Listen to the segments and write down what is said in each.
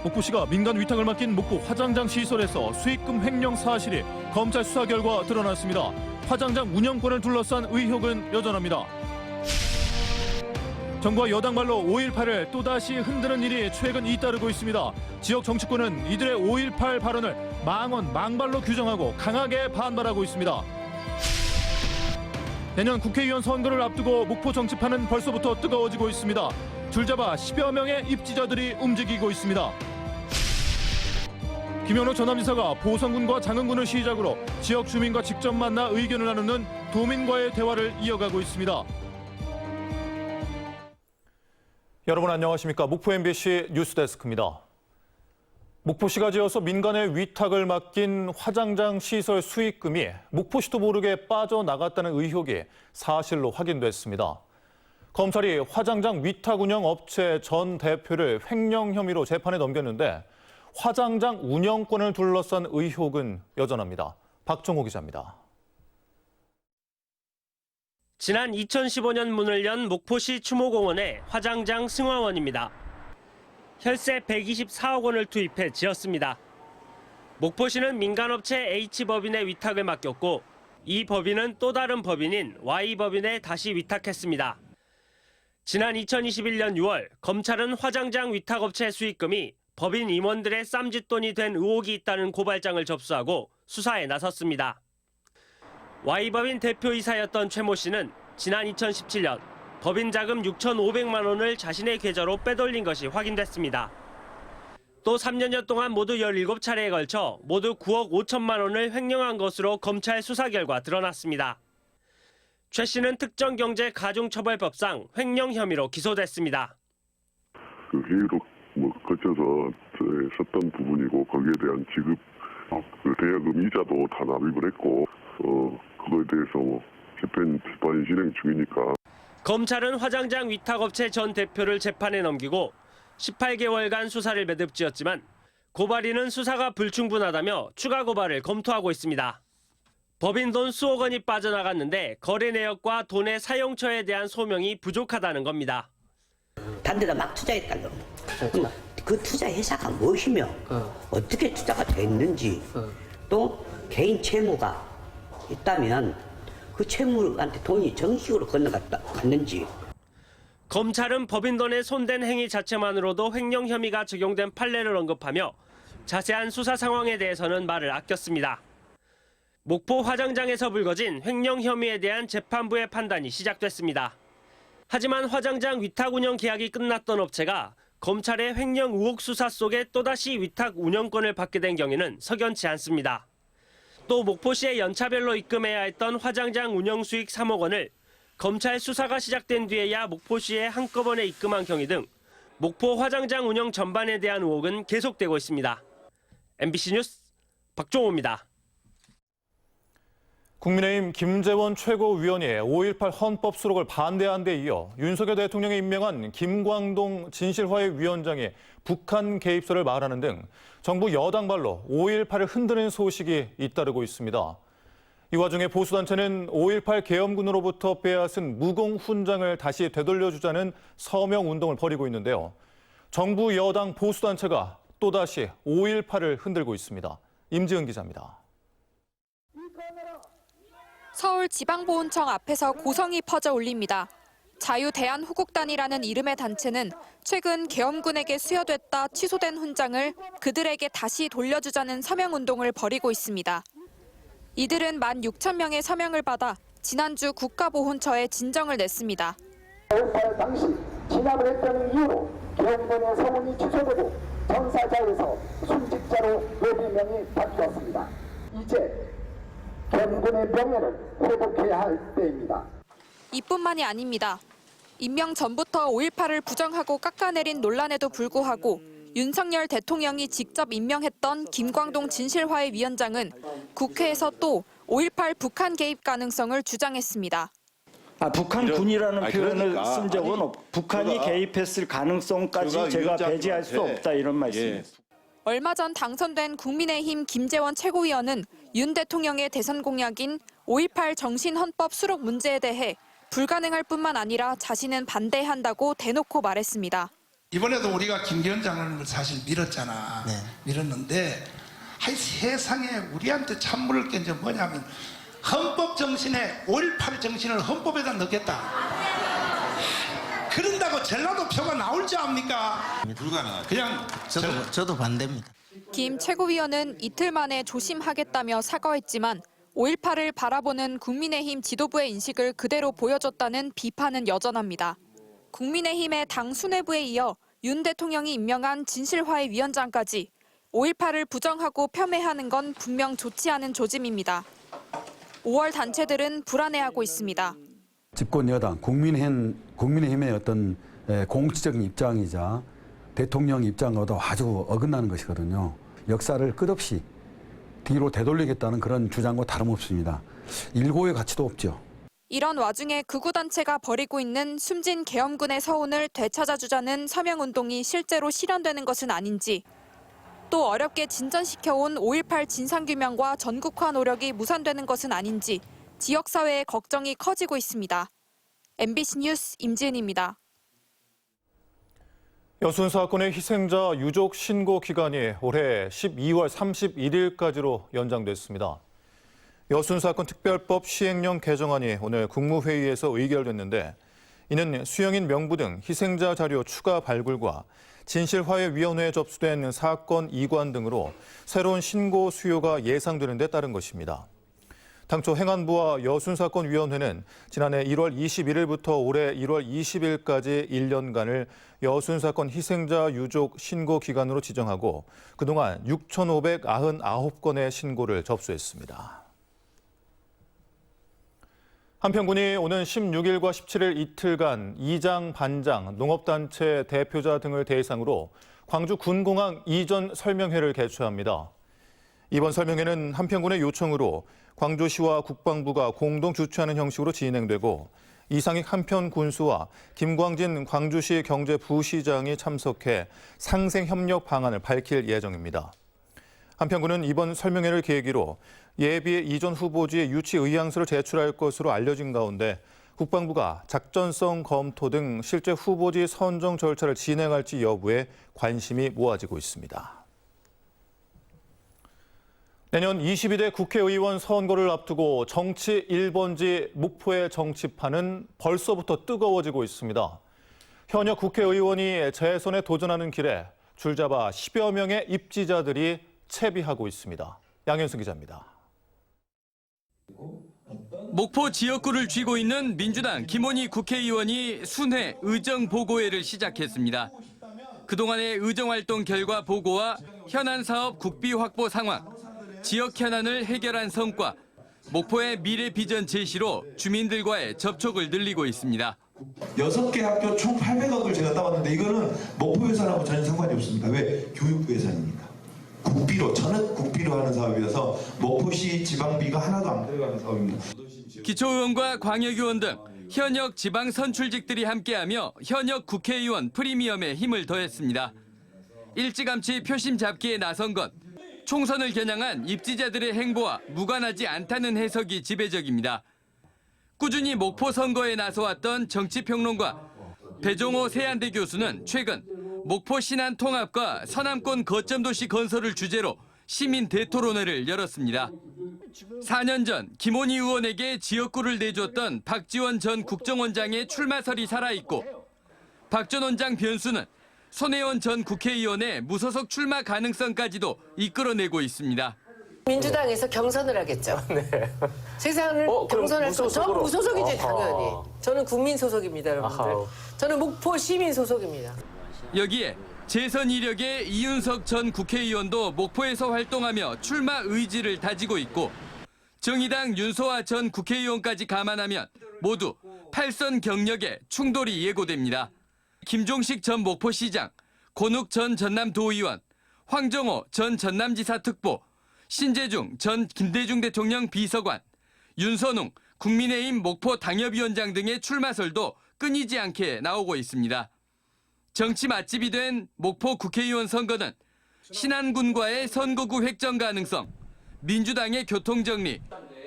목포시가 민간 위탁을 맡긴 목포 화장장 시설에서 수익금 횡령 사실이 검찰 수사 결과 드러났습니다. 화장장 운영권을 둘러싼 의혹은 여전합니다. 정부와 여당 말로 5.18을 또다시 흔드는 일이 최근 잇따르고 있습니다. 지역 정치권은 이들의 5.18 발언을 망언, 망발로 규정하고 강하게 반발하고 있습니다. 내년 국회의원 선거를 앞두고 목포 정치판은 벌써부터 뜨거워지고 있습니다. 줄잡아 10여 명의 입지자들이 움직이고 있습니다. 김현우 전남지사가 보성군과 장흥군을 시작으로 지역 주민과 직접 만나 의견을 나누는 도민과의 대화를 이어가고 있습니다. 여러분 안녕하십니까? 목포 MBC 뉴스데스크입니다. 목포시가 지어서 민간에 위탁을 맡긴 화장장 시설 수익금이 목포시도 모르게 빠져나갔다는 의혹이 사실로 확인됐습니다. 검찰이 화장장 위탁 운영 업체 전 대표를 횡령 혐의로 재판에 넘겼는데 화장장 운영권을 둘러싼 의혹은 여전합니다. 박종호 기자입니다. 지난 2015년 문을 연 목포시 추모공원의 화장장 승화원입니다. 혈세 124억 원을 투입해 지었습니다. 목포시는 민간업체 H법인에 위탁을 맡겼고 이 법인은 또 다른 법인인 Y법인에 다시 위탁했습니다. 지난 2021년 6월 검찰은 화장장 위탁업체 수익금이 법인 임원들의 쌈짓돈이 된 의혹이 있다는 고발장을 접수하고 수사에 나섰습니다. Y법인 대표이사였던 최모 씨는 지난 2017년 법인 자금 6,500만 원을 자신의 계좌로 빼돌린 것이 확인됐습니다. 또 3년여 동안 모두 17차례에 걸쳐 모두 9억 5천만 원을 횡령한 것으로 검찰 수사 결과 드러났습니다. 최 씨는 특정경제가중처벌법상 횡령 혐의로 기소됐습니다. 그 회의록 거쳐서 썼던 부분이고 거기에 대한 지급, 대여금 이자도 다 납입을 했고 그거에 대해서 재판이 진행 중이니까. 검찰은 화장장 위탁업체 전 대표를 재판에 넘기고 18개월간 수사를 매듭지었지만 고발인은 수사가 불충분하다며 추가 고발을 검토하고 있습니다. 법인 돈 수억 원이 빠져나갔는데 거래 내역과 돈의 사용처에 대한 소명이 부족하다는 겁니다. 단 데다 막 투자했다고. 그 투자 회사가 무엇이며 어떻게 투자가 됐는지 또 개인 채무가 있다면 그 채무한테 돈이 정식으로 건너갔는지. 검찰은 법인 돈에 손댄 행위 자체만으로도 횡령 혐의가 적용된 판례를 언급하며 자세한 수사 상황에 대해서는 말을 아꼈습니다. 목포 화장장에서 불거진 횡령 혐의에 대한 재판부의 판단이 시작됐습니다. 하지만 화장장 위탁 운영 계약이 끝났던 업체가 검찰의 횡령 의혹 수사 속에 또다시 위탁 운영권을 받게 된 경우는 석연치 않습니다. 또 목포시에 연차별로 입금해야 했던 화장장 운영 수익 3억 원을 검찰 수사가 시작된 뒤에야 목포시에 한꺼번에 입금한 경위 등 목포 화장장 운영 전반에 대한 의혹은 계속되고 있습니다. MBC 뉴스 박종호입니다. 국민의힘 김재원 최고위원이 5.18 헌법 수록을 반대한 데 이어 윤석열 대통령이 임명한 김광동 진실화해 위원장이 북한 개입설을 말하는 등 정부 여당 발로 5.18을 흔드는 소식이 잇따르고 있습니다. 이 와중에 보수단체는 5.18 계엄군으로부터 빼앗은 무공훈장을 다시 되돌려주자는 서명운동을 벌이고 있는데요. 정부 여당 보수단체가 또다시 5.18을 흔들고 있습니다. 임지은 기자입니다. 서울지방보훈청 앞에서 고성이 퍼져 올립니다. 자유대한호국단이라는 이름의 단체는 최근 계엄군에게 수여됐다 취소된 훈장을 그들에게 다시 돌려주자는 서명운동을 벌이고 있습니다. 이들은 16,000명의 서명을 받아 지난주 국가보훈처에 진정을 냈습니다. 5.18 당시 진압을 했다는 이유로 계엄군의 서문이 취소되고 전사자에서 순직자로 예비명이 바뀌었습니다. 이제 계엄군의 명예를 회복해야 할 때입니다. 이뿐만이 아닙니다. 임명 전부터 5.18을 부정하고 깎아내린 논란에도 불구하고 윤석열 대통령이 직접 임명했던 김광동 진실화해 위원장은 국회에서 또 5.18 북한 개입 가능성을 주장했습니다. 북한군이라는 표현을 쓴 적은 없고 북한이 개입했을 가능성까지 제가 배제할 수 없다 이런 말씀입니다. 얼마 전 당선된 국민의힘 김재원 최고위원은 윤 대통령의 대선 공약인 5.18 정신헌법 수록 문제에 대해 불가능할 뿐만 아니라 자신은 반대한다고 대놓고 말했습니다. 이번에도 우리가 김 위원장을 사실 밀었잖아. 네. 밀었는데 세상에 우리한테 찬물을 깬 게 뭐냐면 헌법 정신에 5.18 정신을 헌법에다 넣겠다. 그런다고 전라도 표가 나올 줄 압니까? 불가능하죠. 그냥 저도 반대입니다. 김 최고위원은 이틀 만에 조심하겠다며 사과했지만 5.18을 바라보는 국민의힘 지도부의 인식을 그대로 보여줬다는 비판은 여전합니다. 국민의힘의 당 수뇌부에 이어 윤 대통령이 임명한 진실화해 위원장까지 5.18을 부정하고 폄훼하는 건 분명 좋지 않은 조짐입니다. 5월 단체들은 불안해하고 있습니다. 집권 여당 국민의힘의 어떤 공식적인 입장이자 대통령 입장과도 아주 어긋나는 것이거든요. 역사를 끝없이 뒤로 되돌리겠다는 그런 주장과 다름없습니다. 일고의 가치도 없죠. 이런 와중에 극우단체가 벌이고 있는 숨진 계엄군의 서운을 되찾아주자는 서명운동이 실제로 실현되는 것은 아닌지, 또 어렵게 진전시켜온 5.18 진상규명과 전국화 노력이 무산되는 것은 아닌지 지역사회의 걱정이 커지고 있습니다. MBC 뉴스 임지은입니다. 여순 사건의 희생자 유족 신고 기간이 올해 12월 31일까지로 연장됐습니다. 여순 사건 특별법 시행령 개정안이 오늘 국무회의에서 의결됐는데, 이는 수형인 명부 등 희생자 자료 추가 발굴과 진실화해위원회에 접수된 사건 이관 등으로 새로운 신고 수요가 예상되는 데 따른 것입니다. 당초 행안부와 여순사건위원회는 지난해 1월 21일부터 올해 1월 20일까지 1년간을 여순사건 희생자 유족 신고 기간으로 지정하고 그동안 6,599건의 신고를 접수했습니다. 한평군이 오는 16일과 17일 이틀간 이장, 반장, 농업단체 대표자 등을 대상으로 광주 군공항 이전 설명회를 개최합니다. 이번 설명회는 한평군의 요청으로 광주시와 국방부가 공동 주최하는 형식으로 진행되고, 이상익 한평군수와 김광진 광주시 경제부시장이 참석해 상생협력 방안을 밝힐 예정입니다. 한평군은 이번 설명회를 계기로 예비 이전 후보지의 유치 의향서를 제출할 것으로 알려진 가운데 국방부가 작전성 검토 등 실제 후보지 선정 절차를 진행할지 여부에 관심이 모아지고 있습니다. 내년 22대 국회의원 선거를 앞두고 정치 1번지 목포의 정치판은 벌써부터 뜨거워지고 있습니다. 현역 국회의원이 재선에 도전하는 길에 줄잡아 10여 명의 입지자들이 채비하고 있습니다. 양현승 기자입니다. 목포 지역구를 쥐고 있는 민주당 김원희 국회의원이 순회 의정보고회를 시작했습니다. 그동안의 의정활동 결과 보고와 현안 사업 국비 확보 상황, 지역 현안을 해결한 성과, 목포의 미래 비전 제시로 주민들과의 접촉을 늘리고 있습니다. 6개 학교 총 800억을 제가 따봤는데 이거는 목포 예산하고 전혀 상관이 없습니다. 왜? 교육부 예산입니다. 국비로, 전액 국비로 하는 사업이어서 목포시 지방비가 하나도 안 들어가는 사업입니다. 기초의원과 광역의원 등 현역 지방 선출직들이 함께하며 현역 국회의원 프리미엄에 힘을 더했습니다. 일찌감치 표심 잡기에 나선 것, 총선을 겨냥한 입지자들의 행보와 무관하지 않다는 해석이 지배적입니다. 꾸준히 목포 선거에 나서왔던 정치평론가 배종호 세안대 교수는 최근 목포 신안 통합과 서남권 거점도시 건설을 주제로 시민 대토론회를 열었습니다. 4년 전 김원희 의원에게 지역구를 내줬던 박지원 전 국정원장의 출마설이 살아있고, 박 전 원장 변수는 손혜원 전 국회의원의 무소속 출마 가능성까지도 이끌어내고 있습니다. 민주당에서 경선을 하겠죠. 네. 세상을 경선할 수, 저 무소속이지 당연히. 저는 국민 소속입니다, 여러분들. 저는 목포 시민 소속입니다. 여기에 재선 이력의 이윤석 전 국회의원도 목포에서 활동하며 출마 의지를 다지고 있고, 정의당 윤소아 전 국회의원까지 감안하면 모두 8선 경력에 충돌이 예고됩니다. 김종식 전 목포시장, 권욱 전 전남도의원, 황정호 전 전남지사 특보, 신재중 전 김대중 대통령 비서관, 윤선웅 국민의힘 목포 당협위원장 등의 출마설도 끊이지 않게 나오고 있습니다. 정치 맛집이 된 목포 국회의원 선거는 신안군과의 선거구 획정 가능성, 민주당의 교통정리,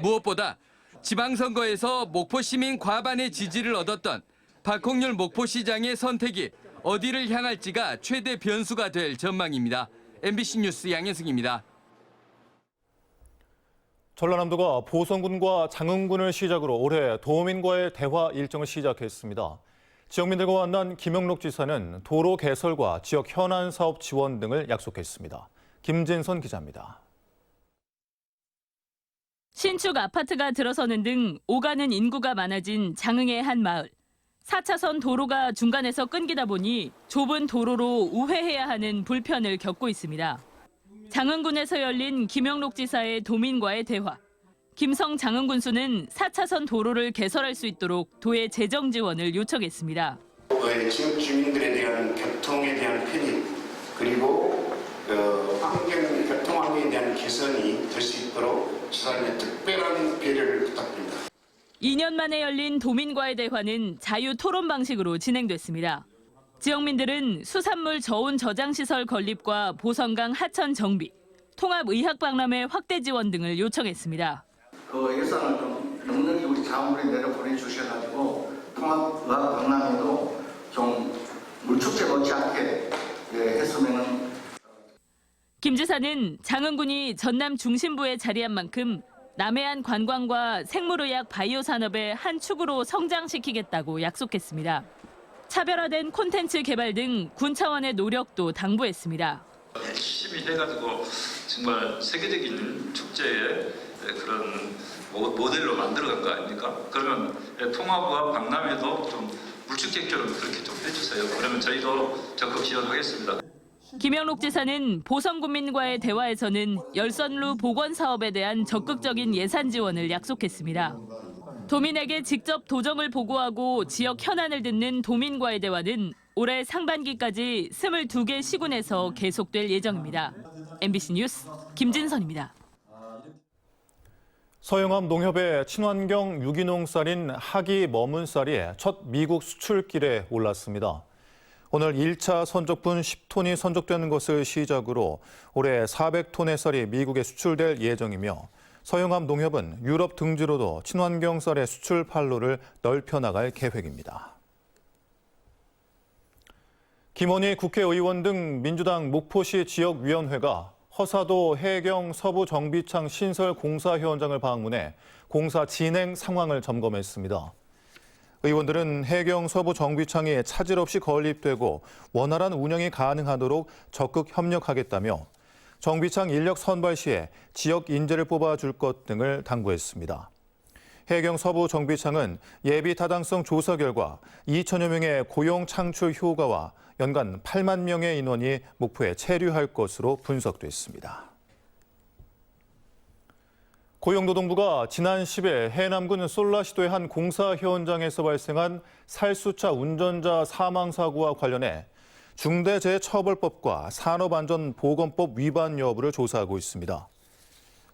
무엇보다 지방선거에서 목포 시민 과반의 지지를 얻었던 박홍률 목포시장의 선택이 어디를 향할지가 최대 변수가 될 전망입니다. MBC 뉴스 양현승입니다. 전라남도가 보성군과 장흥군을 시작으로 올해 도민과의 대화 일정을 시작했습니다. 지역민들과 만난 김영록 지사는 도로 개설과 지역 현안 사업 지원 등을 약속했습니다. 김진선 기자입니다. 신축 아파트가 들어서는 등 오가는 인구가 많아진 장흥의 한 마을. 4차선 도로가 중간에서 끊기다 보니 좁은 도로로 우회해야 하는 불편을 겪고 있습니다. 장흥군에서 열린 김영록 지사의 도민과의 대화. 김성 장흥군수는 4차선 도로를 개설할 수 있도록 도의 재정 지원을 요청했습니다. 지역 주민들에 대한 교통에 대한 편의 그리고 교통 환경에 대한 개선이 될 수 있도록 지사님의 특별한 배려를 부탁드립니다. 2년 만에 열린 도민과의 대화는 자유 토론 방식으로 진행됐습니다. 지역민들은 수산물 저온 저장 시설 건립과 보성강 하천 정비, 통합 의학 박람회 확대 지원 등을 요청했습니다. 그 예산을 좀 넉넉히 우리 자원부에 내려 보내주셔가지고 통합 의학 박람회도 좀 물축제 못지않게 했으면은. 김 지사는 장흥군이 전남 중심부에 자리한 만큼 남해안 관광과 생물의학 바이오 산업의 한 축으로 성장시키겠다고 약속했습니다. 차별화된 콘텐츠 개발 등 군 차원의 노력도 당부했습니다. 열심히 해가지고 정말 세계적인 축제의 그런 모델로 만들어간 거 아닙니까? 그러면 통합과 박람회도 좀 물축제처럼 그렇게 좀 해주세요. 그러면 저희도 적극 지원하겠습니다. 김영록 지사는 보성군민과의 대화에서는 열선루 복원 사업에 대한 적극적인 예산 지원을 약속했습니다. 도민에게 직접 도정을 보고하고 지역 현안을 듣는 도민과의 대화는 올해 상반기까지 22개 시군에서 계속될 예정입니다. MBC 뉴스 김진선입니다. 서영암 농협의 친환경 유기농 쌀인 하기 머문 쌀이 첫 미국 수출길에 올랐습니다. 오늘 1차 선적분 10톤이 선적되는 것을 시작으로 올해 400톤의 쌀이 미국에 수출될 예정이며 서영암 농협은 유럽 등지로도 친환경 쌀의 수출 판로를 넓혀나갈 계획입니다. 김원희 국회의원 등 민주당 목포시 지역위원회가 허사도 해경 서부 정비창 신설 공사 현장을 방문해 공사 진행 상황을 점검했습니다. 의원들은 해경 서부 정비창이 차질 없이 건립되고 원활한 운영이 가능하도록 적극 협력하겠다며 정비창 인력 선발 시에 지역 인재를 뽑아줄 것 등을 당부했습니다. 해경 서부 정비창은 예비 타당성 조사 결과 2천여 명의 고용 창출 효과와 연간 8만 명의 인원이 목포에 체류할 것으로 분석됐습니다. 고용노동부가 지난 10일 해남군 솔라시도의 한 공사 현장에서 발생한 살수차 운전자 사망 사고와 관련해 중대재해처벌법과 산업안전보건법 위반 여부를 조사하고 있습니다.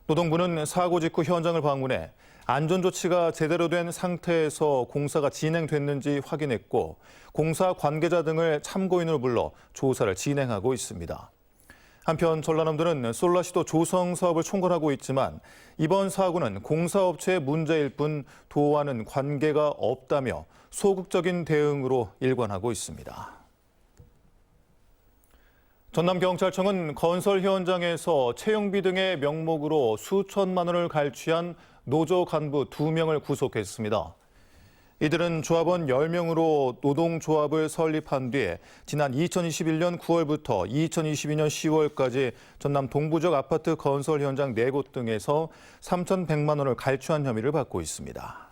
노동부는 사고 직후 현장을 방문해 안전조치가 제대로 된 상태에서 공사가 진행됐는지 확인했고 공사 관계자 등을 참고인으로 불러 조사를 진행하고 있습니다. 한편 전라남도는 솔라시도 조성 사업을 총괄하고 있지만 이번 사고는 공사업체의 문제일 뿐 도와는 관계가 없다며 소극적인 대응으로 일관하고 있습니다. 전남경찰청은 건설 현장에서 채용비 등의 명목으로 수천만 원을 갈취한 노조 간부 2명을 구속했습니다. 이들은 조합원 10명으로 노동조합을 설립한 뒤에 지난 2021년 9월부터 2022년 10월까지 전남 동부적 아파트 건설 현장 4곳 등에서 3,100만 원을 갈취한 혐의를 받고 있습니다.